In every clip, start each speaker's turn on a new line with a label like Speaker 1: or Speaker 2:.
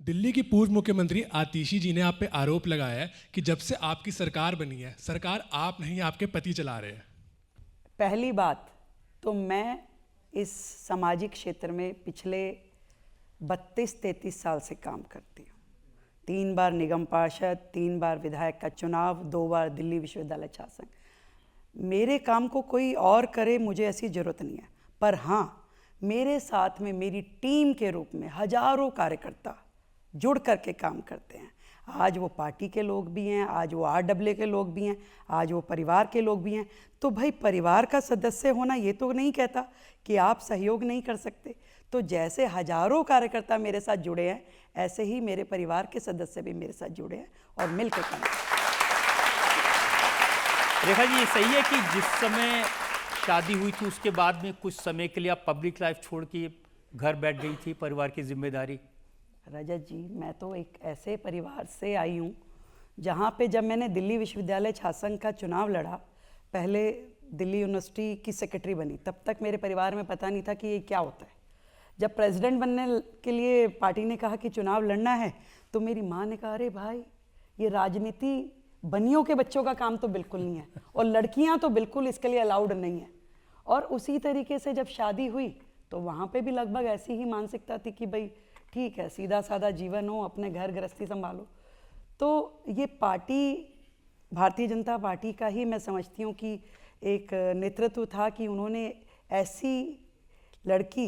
Speaker 1: दिल्ली की पूर्व मुख्यमंत्री आतिशी जी ने आप पे आरोप लगाया है कि जब से आपकी सरकार बनी है, सरकार आप नहीं आपके पति चला रहे हैं।
Speaker 2: पहली बात तो मैं इस सामाजिक क्षेत्र में पिछले 32-33 साल से काम करती हूँ। 3 बार निगम पार्षद, 3 बार विधायक का चुनाव, 2 बार दिल्ली विश्वविद्यालय छात्र संघ। मेरे काम को कोई और करे, मुझे ऐसी ज़रूरत नहीं है। पर हाँ, मेरे साथ में मेरी टीम के रूप में हजारों कार्यकर्ता जुड़ करके काम करते हैं। आज वो पार्टी के लोग भी हैं, आज वो RAA के लोग भी हैं, आज वो परिवार के लोग भी हैं। तो भाई, परिवार का सदस्य होना ये तो नहीं कहता कि आप सहयोग नहीं कर सकते। तो जैसे हजारों कार्यकर्ता मेरे साथ जुड़े हैं, ऐसे ही मेरे परिवार के सदस्य भी मेरे साथ जुड़े हैं और मिलकर काम करते हैं।
Speaker 3: रेखा जी, ये सही है कि जिस समय शादी हुई थी उसके बाद में कुछ समय के लिए आप पब्लिक लाइफ छोड़ के घर बैठ गई थी, परिवार की जिम्मेदारी?
Speaker 2: रजत जी, मैं तो एक ऐसे परिवार से आई हूँ जहाँ पे जब मैंने दिल्ली विश्वविद्यालय छात्र संघ का चुनाव लड़ा, पहले दिल्ली यूनिवर्सिटी की सेक्रेटरी बनी, तब तक मेरे परिवार में पता नहीं था कि ये क्या होता है। जब प्रेसिडेंट बनने के लिए पार्टी ने कहा कि चुनाव लड़ना है, तो मेरी माँ ने कहा, अरे भाई, ये राजनीति बनियों के बच्चों का काम तो बिल्कुल नहीं है, और लड़कियाँ तो बिल्कुल इसके लिए अलाउड नहीं है। और उसी तरीके से जब शादी हुई तो वहाँ पे भी लगभग ऐसी ही मानसिकता थी कि भाई ठीक है, सीधा साधा जीवन हो, अपने घर गृहस्थी संभालो। तो ये पार्टी, भारतीय जनता पार्टी का ही मैं समझती हूँ कि एक नेतृत्व था कि उन्होंने ऐसी लड़की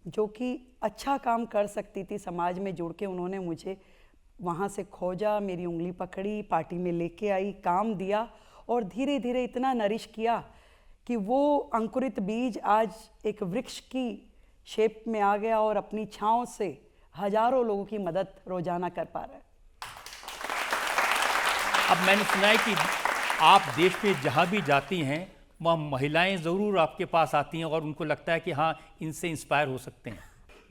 Speaker 2: जो कि अच्छा काम कर सकती थी समाज में जुड़ के, उन्होंने मुझे वहाँ से खोजा, मेरी उंगली पकड़ी, पार्टी में लेके आई, काम दिया और धीरे धीरे इतना नरिश किया कि वो अंकुरित बीज आज एक वृक्ष की शेप में आ गया और अपनी छाँव से हजारों लोगों की मदद रोजाना कर पा रहा है।
Speaker 3: अब मैंने सुना है कि आप देश में जहाँ भी जाती हैं वहाँ महिलाएं ज़रूर आपके पास आती हैं और उनको लगता है कि हाँ, इनसे इंस्पायर हो सकते हैं।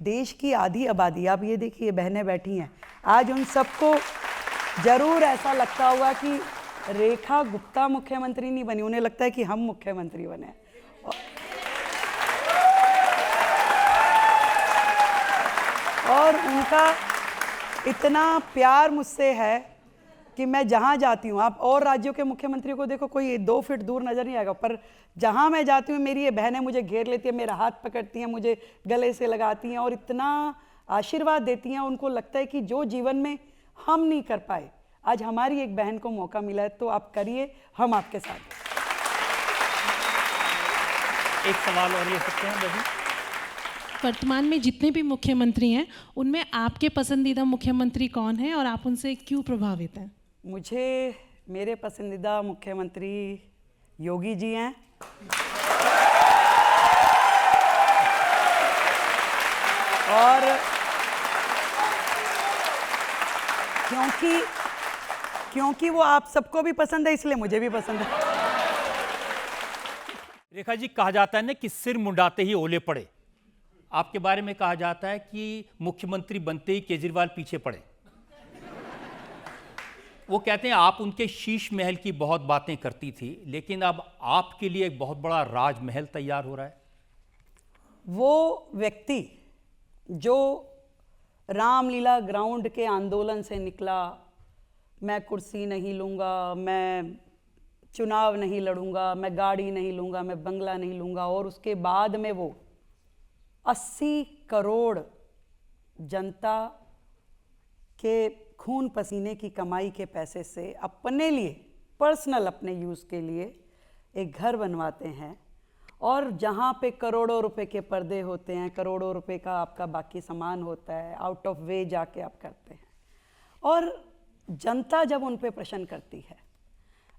Speaker 2: देश की आधी आबादी, आप ये देखिए, बहनें बैठी हैं, आज उन सबको जरूर ऐसा लगता होगा कि रेखा गुप्ता मुख्यमंत्री नहीं बनी, उन्हें लगता है कि हम मुख्यमंत्री बने। और उनका इतना प्यार मुझसे है कि मैं जहाँ जाती हूँ, आप और राज्यों के मुख्यमंत्री को देखो, कोई 2 फीट दूर नज़र नहीं आएगा, पर जहाँ मैं जाती हूँ मेरी ये बहनें मुझे घेर लेती हैं, मेरा हाथ पकड़ती हैं, मुझे गले से लगाती हैं और इतना आशीर्वाद देती हैं। उनको लगता है कि जो जीवन में हम नहीं कर पाए, आज हमारी एक बहन को मौका मिला है, तो आप करिए, हम आपके साथ हैं।
Speaker 3: एक सवाल और ले सकते हैं बहन?
Speaker 4: वर्तमान में जितने भी मुख्यमंत्री हैं, उनमें आपके पसंदीदा मुख्यमंत्री कौन है और आप उनसे क्यों प्रभावित हैं?
Speaker 2: मुझे मेरे पसंदीदा मुख्यमंत्री योगी जी हैं। और क्योंकि वो आप सबको भी पसंद है, इसलिए मुझे भी पसंद है।
Speaker 3: रेखा जी, कहा जाता है ना कि सिर मुंडाते ही ओले पड़े। आपके बारे में कहा जाता है कि मुख्यमंत्री बनते ही केजरीवाल पीछे पड़े। वो कहते हैं आप उनके शीश महल की बहुत बातें करती थी, लेकिन अब आपके लिए एक बहुत बड़ा राजमहल तैयार हो रहा है।
Speaker 2: वो व्यक्ति जो रामलीला ग्राउंड के आंदोलन से निकला, मैं कुर्सी नहीं लूँगा, मैं चुनाव नहीं लड़ूंगा, मैं गाड़ी नहीं लूँगा, मैं बंगला नहीं लूँगा, और उसके बाद में वो 80 करोड़ जनता के खून पसीने की कमाई के पैसे से अपने लिए, पर्सनल अपने यूज़ के लिए एक घर बनवाते हैं, और जहाँ पे करोड़ों रुपए के पर्दे होते हैं, करोड़ों रुपए का आपका बाकी सामान होता है, आउट ऑफ वे जाके आप करते हैं, और जनता जब उन पे प्रश्न करती है,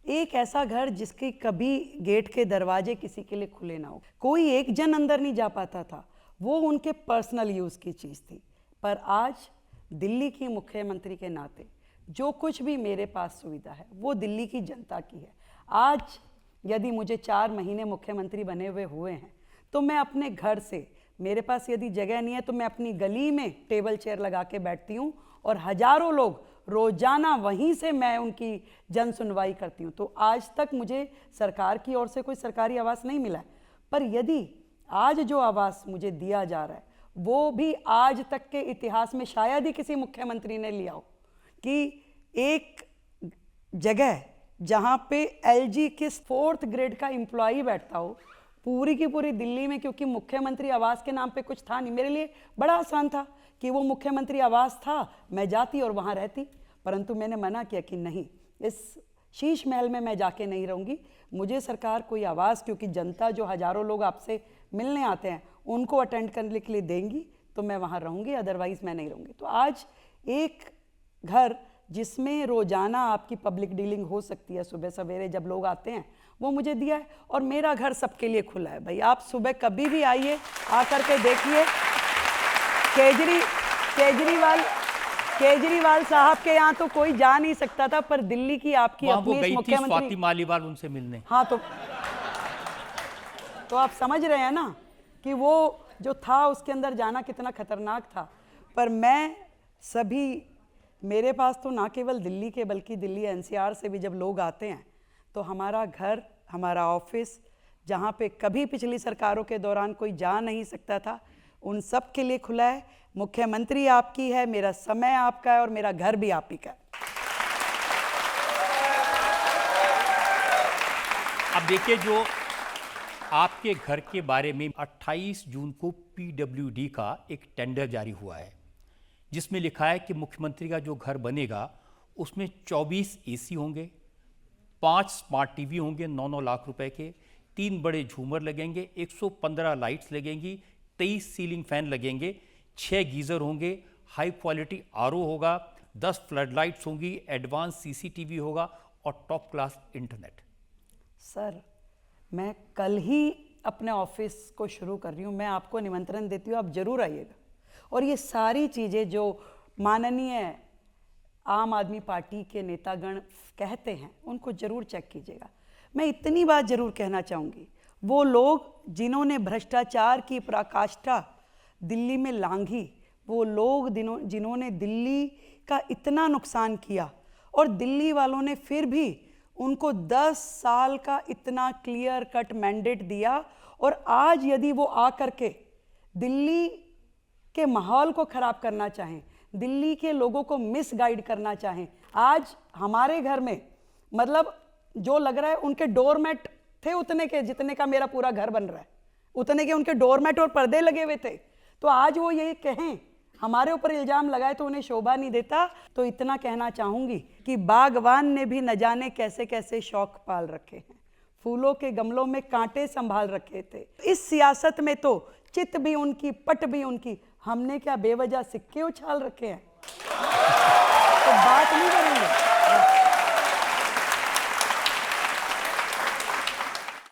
Speaker 2: एक ऐसा घर जिसकी कभी गेट के दरवाजे किसी के लिए खुले ना हो, कोई एक जन अंदर नहीं जा पाता था, वो उनके पर्सनल यूज़ की चीज़ थी। पर आज दिल्ली की मुख्यमंत्री के नाते जो कुछ भी मेरे पास सुविधा है वो दिल्ली की जनता की है। आज यदि मुझे 4 महीने मुख्यमंत्री बने हुए हैं, तो मैं अपने घर से, मेरे पास यदि जगह नहीं है तो मैं अपनी गली में टेबल चेयर लगा के बैठती हूँ, और हजारों लोग रोजाना वहीं से मैं उनकी जन सुनवाई करती हूँ। तो आज तक मुझे सरकार की ओर से कोई सरकारी आवास नहीं मिला है, पर यदि आज जो आवास मुझे दिया जा रहा है वो भी आज तक के इतिहास में शायद ही किसी मुख्यमंत्री ने लिया हो कि एक जगह जहाँ पे एलजी के 4th ग्रेड का एम्प्लॉई बैठता हो पूरी की पूरी दिल्ली में, क्योंकि मुख्यमंत्री आवास के नाम पे कुछ था नहीं। मेरे लिए बड़ा आसान था कि वो मुख्यमंत्री आवास था, मैं जाती और वहाँ रहती, परंतु मैंने मना किया कि नहीं, इस शीश महल में मैं जाके नहीं रहूँगी। मुझे सरकार कोई आवास, क्योंकि जनता जो हजारों लोग आपसे मिलने आते हैं उनको अटेंड करने के लिए देंगी तो मैं वहाँ रहूँगी, अदरवाइज़ मैं नहीं रहूँगी। तो आज एक घर जिसमें रोज़ाना आपकी पब्लिक डीलिंग हो सकती है, सुबह सवेरे जब लोग आते हैं, वो मुझे दिया है। और मेरा घर सबके लिए खुला है भाई, आप सुबह कभी भी आइए, आकर के देखिए। केजरीवाल साहब के यहाँ तो कोई जा नहीं सकता था, पर दिल्ली की आपकी अपनी
Speaker 3: गई थी
Speaker 2: मुख्यमंत्री
Speaker 3: स्वाति मालीवाल उनसे मिलने।
Speaker 2: हाँ, तो आप समझ रहे हैं ना कि वो जो था उसके अंदर जाना कितना खतरनाक था। पर मैं सभी, मेरे पास तो ना केवल दिल्ली के बल्कि दिल्ली एनसीआर से भी जब लोग आते हैं तो हमारा घर, हमारा ऑफिस, जहाँ पे कभी पिछली सरकारों के दौरान कोई जा नहीं सकता था, उन सब के लिए खुला है। मुख्यमंत्री आपकी है, मेरा समय आपका है और मेरा घर भी आप ही का है।
Speaker 3: अब देखिए, जो आपके घर के बारे में 28 जून को पीडब्ल्यूडी का एक टेंडर जारी हुआ है, जिसमें लिखा है कि मुख्यमंत्री का जो घर बनेगा उसमें 24 एसी होंगे, 5 स्मार्ट टीवी होंगे 9-9 लाख रुपए के, 3 बड़े झूमर लगेंगे, 115 लाइट्स लगेंगी, 23 सीलिंग फैन लगेंगे, 6 गीज़र होंगे, हाई क्वालिटी आरओ होगा, 10 फ्लड लाइट्स होंगी, एडवांस सीसीटीवी होगा और टॉप क्लास इंटरनेट।
Speaker 2: सर, मैं कल ही अपने ऑफिस को शुरू कर रही हूँ, मैं आपको निमंत्रण देती हूँ, आप जरूर आइएगा। और ये सारी चीज़ें जो माननीय आम आदमी पार्टी के नेतागण कहते हैं उनको जरूर चेक कीजिएगा। मैं इतनी बात जरूर कहना चाहूँगी, वो लोग जिन्होंने भ्रष्टाचार की पराकाष्ठा दिल्ली में लांघी, वो लोग जिन्होंने दिल्ली का इतना नुकसान किया और दिल्ली वालों ने फिर भी उनको 10 साल का इतना क्लियर कट मैंडेट दिया, और आज यदि वो आकर के दिल्ली के माहौल को खराब करना चाहें, दिल्ली के लोगों को मिसगाइड करना चाहें, आज हमारे घर में मतलब जो लग रहा है उनके डोरमेट थे उतने के जितने का मेरा पूरा घर बन रहा है, उतने के उनके डोरमेट और पर्दे लगे हुए थे। तो आज वो ये कहें, हमारे ऊपर इल्जाम लगाए तो उन्हें शोभा नहीं देता। तो इतना कहना चाहूँगी कि बागवान ने भी न जाने कैसे कैसे शौक पाल रखे हैं, फूलों के गमलों में कांटे संभाल रखे थे। इस सियासत में तो चित भी उनकी, पट भी उनकी, हमने क्या बेवजह सिक्के उछाल रखे हैं।